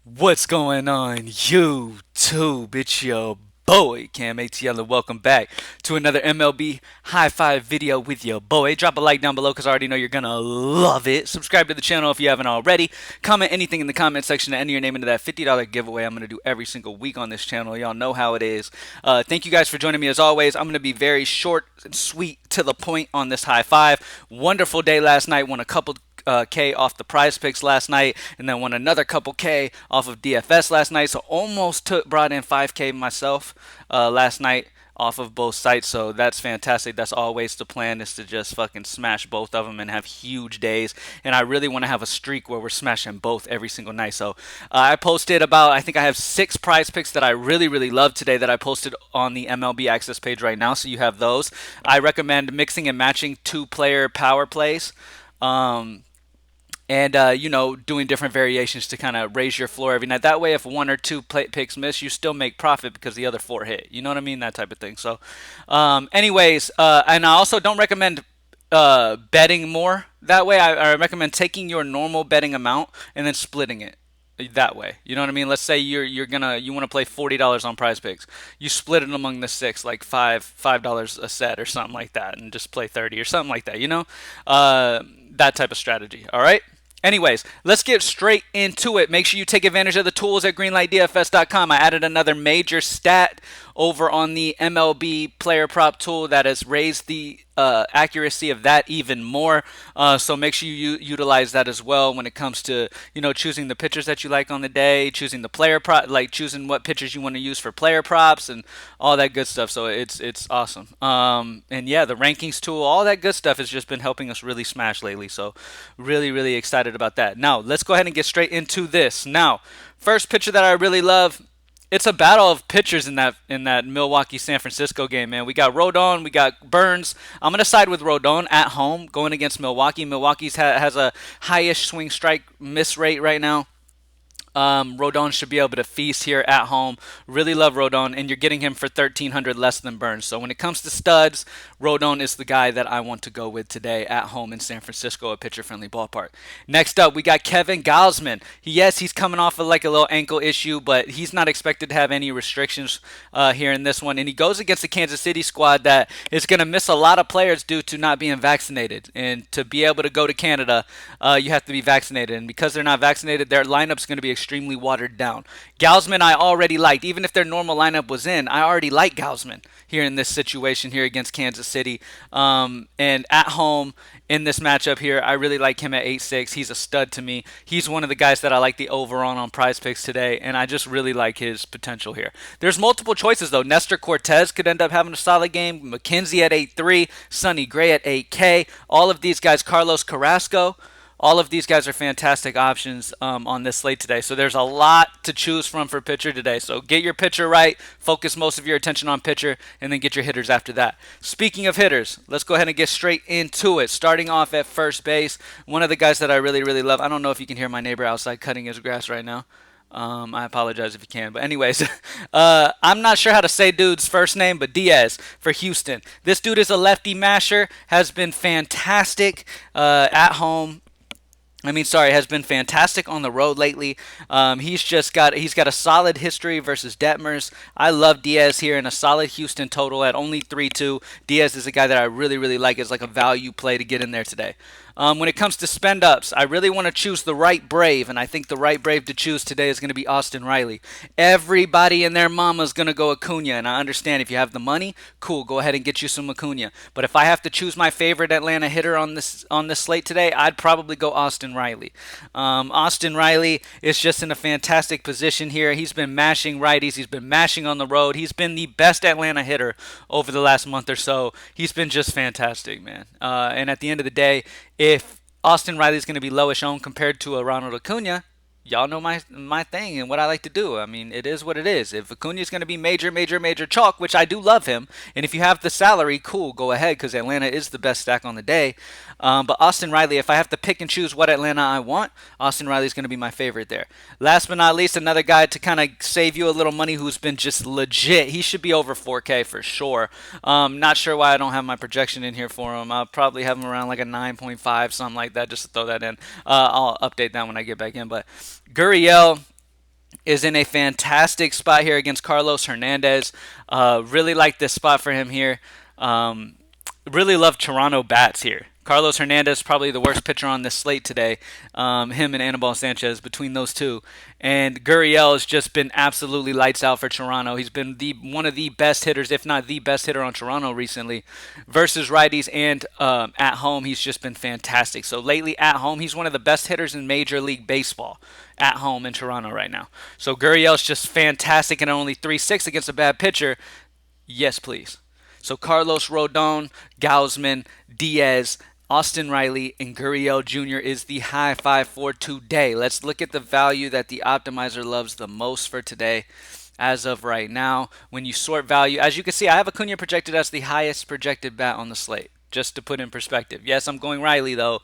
What's going on, YouTube? It's your boy, Cam ATL, and welcome back to another MLB High Five video with your boy. Drop a like down below because I already know you're going to love it. Subscribe to the channel if you haven't already. Comment anything in the comment section to enter your name into that $50 giveaway I'm going to do every single week on this channel. Y'all know how it is. Thank you guys for joining me as always. I'm going to be very short and sweet to the point on this High Five. Wonderful day last night. Won a couple K off the prize picks last night, and then won another couple K off of DFS last night. So almost brought in 5K myself last night off of both sites. So that's fantastic. That's always the plan, is to just fucking smash both of them and have huge days. And I really want to have a streak where we're smashing both every single night. So I posted about, I think I have 6 prize picks that I really love today that I posted on the MLB Access page right now. So you have those. I recommend mixing and matching 2-player power plays. And doing different variations to kind of raise your floor every night. That way, if one or two picks miss, you still make profit because the other 4 hit. You know what I mean? That type of thing. So, and I also don't recommend betting more that way. I recommend taking your normal betting amount and then splitting it that way. You know what I mean? Let's say you want to play $40 on prize picks. You split it among the 6, like $5 a set or something like that, and just play 30 or something like that, that type of strategy. All right. Anyways, let's get straight into it. Make sure you take advantage of the tools at greenlightdfs.com. I added another major stat over on the MLB player prop tool that has raised the accuracy of that even more. So make sure you utilize that as well when it comes to choosing the pitchers that you like on the day, choosing the player prop, like choosing what pitchers you want to use for player props and all that good stuff. So it's awesome. And yeah, the rankings tool, all that good stuff has just been helping us really smash lately. So really excited about that. Now let's go ahead and get straight into this. Now, first pitcher that I really love. It's a battle of pitchers in that Milwaukee San Francisco game, man. We got Rodon, we got Burns. I'm gonna side with Rodon at home going against Milwaukee. Milwaukee's has a highish swing strike miss rate right now. Rodon should be able to feast here at home. Really love Rodon, and you're getting him for 1,300 less than Burns. So when it comes to studs, Rodon is the guy that I want to go with today at home in San Francisco, a pitcher-friendly ballpark. Next up, we got Kevin Gausman. Yes, he's coming off of like a little ankle issue, but he's not expected to have any restrictions here in this one. And he goes against the Kansas City squad that is going to miss a lot of players due to not being vaccinated. And to be able to go to Canada, you have to be vaccinated. And because they're not vaccinated, their lineup's going to be extremely watered down. Gausman I already liked. Even if their normal lineup was in, I already like Gausman here in this situation here against Kansas City. And at home in this matchup here, I really like him at 8-6. He's a stud to me. He's one of the guys that I like the over on prize picks today, and I just really like his potential here. There's multiple choices, though. Nestor Cortez could end up having a solid game. McKenzie at 8-3. Sonny Gray at 8K. All of these guys, Carlos Carrasco. All of these guys are fantastic options on this slate today. So there's a lot to choose from for pitcher today. So get your pitcher right, focus most of your attention on pitcher, and then get your hitters after that. Speaking of hitters, let's go ahead and get straight into it. Starting off at first base, one of the guys that I really love. I don't know if you can hear my neighbor outside cutting his grass right now. I apologize if you can. But anyways, I'm not sure how to say dude's first name, but Diaz for Houston. This dude is a lefty masher, has been fantastic at home. Has been fantastic on the road lately. He's got a solid history versus Detmers. I love Diaz here in a solid Houston total at only 3-2. Diaz is a guy that I really like as like a value play to get in there today. When it comes to spend ups, I really want to choose the right Brave, and I think the right Brave to choose today is going to be Austin Riley. Everybody and their mama is going to go Acuna, and I understand if you have the money, cool, go ahead and get you some Acuna. But if I have to choose my favorite Atlanta hitter on this slate today, I'd probably go Austin Riley. Austin Riley is just in a fantastic position here. He's been mashing righties. He's been mashing on the road. He's been the best Atlanta hitter over the last month or so. He's been just fantastic, man. And at the end of the day, if Austin Riley's going to be lowish owned compared to a Ronald Acuna, y'all know my thing and what I like to do. I mean, it is what it is. If Acuna is going to be major chalk, which I do love him, and if you have the salary, cool, go ahead, because Atlanta is the best stack on the day. But Austin Riley, if I have to pick and choose what Atlanta I want, Austin Riley is going to be my favorite there. Last but not least, another guy to kind of save you a little money who's been just legit. He should be over 4K for sure. Not sure why I don't have my projection in here for him. I'll probably have him around like a 9.5, something like that, just to throw that in. I'll update that when I get back in. But Gurriel is in a fantastic spot here against Carlos Hernandez. Really like this spot for him here. Um, really love Toronto bats here. Carlos Hernandez probably the worst pitcher on this slate today. Him and Anibal Sanchez between those two, and Gurriel has just been absolutely lights out for Toronto. He's been the one of the best hitters, if not the best hitter on Toronto recently, versus righties and at home. He's just been fantastic. So lately at home, he's one of the best hitters in Major League Baseball at home in Toronto right now. So Gurriel's just fantastic and only 3.6 against a bad pitcher. Yes, please. So Carlos Rodon, Gausman, Diaz, Austin Riley, and Gurriel Jr. is the high five for today. Let's look at the value that the optimizer loves the most for today. As of right now, when you sort value, as you can see, I have Acuna projected as the highest projected bat on the slate. Just to put in perspective. Yes, I'm going Riley though,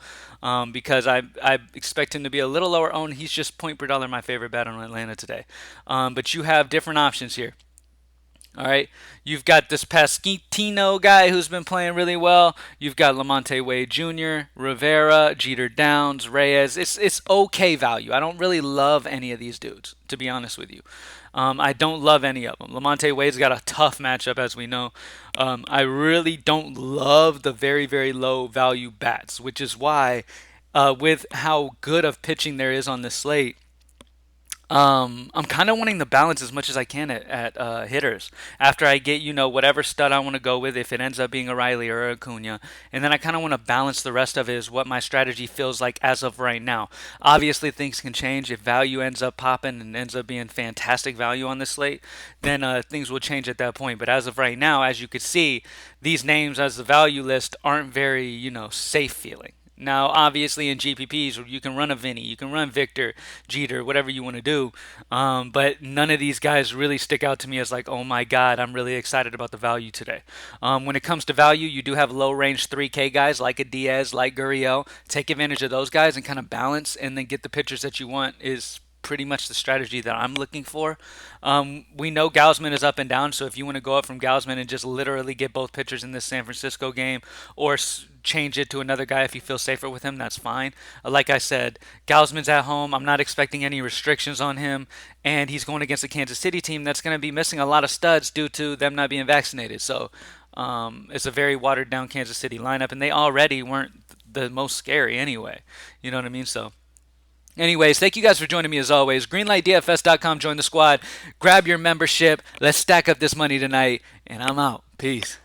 because I expect him to be a little lower owned. He's just point per dollar my favorite bat on Atlanta today. But you have different options here. All right, you've got this Pasquantino guy who's been playing really well. You've got Lamonte Wade Jr., Rivera, Jeter Downs, Reyes. It's okay value. I don't really love any of these dudes, to be honest with you. I don't love any of them. Lamonte Wade's got a tough matchup, as we know. I really don't love the very, very low value bats, which is why, with how good of pitching there is on this slate, I'm kind of wanting to balance as much as I can at hitters. After I get, whatever stud I want to go with, if it ends up being a Riley or a Acuna, and then I kind of want to balance the rest of it is what my strategy feels like as of right now. Obviously, things can change. If value ends up popping and ends up being fantastic value on this slate, then things will change at that point. But as of right now, as you could see, these names as the value list aren't very, safe feeling. Now, obviously, in GPPs, you can run a Vinny, you can run Victor, Jeter, whatever you want to do. But none of these guys really stick out to me as like, oh my God, I'm really excited about the value today. When it comes to value, you do have low range 3K guys like a Diaz, like Gurriel. Take advantage of those guys and kind of balance and then get the pitchers that you want is pretty much the strategy that I'm looking for. We know Gausman is up and down, so if you want to go up from Gausman and just literally get both pitchers in this San Francisco game or change it to another guy if you feel safer with him, that's fine. Like I said, Gausman's at home. I'm not expecting any restrictions on him, and he's going against a Kansas City team that's going to be missing a lot of studs due to them not being vaccinated. So it's a very watered down Kansas City lineup, and they already weren't the most scary anyway. You know what I mean? So anyways, thank you guys for joining me as always. GreenlightDFS.com, join the squad. Grab your membership. Let's stack up this money tonight, and I'm out. Peace.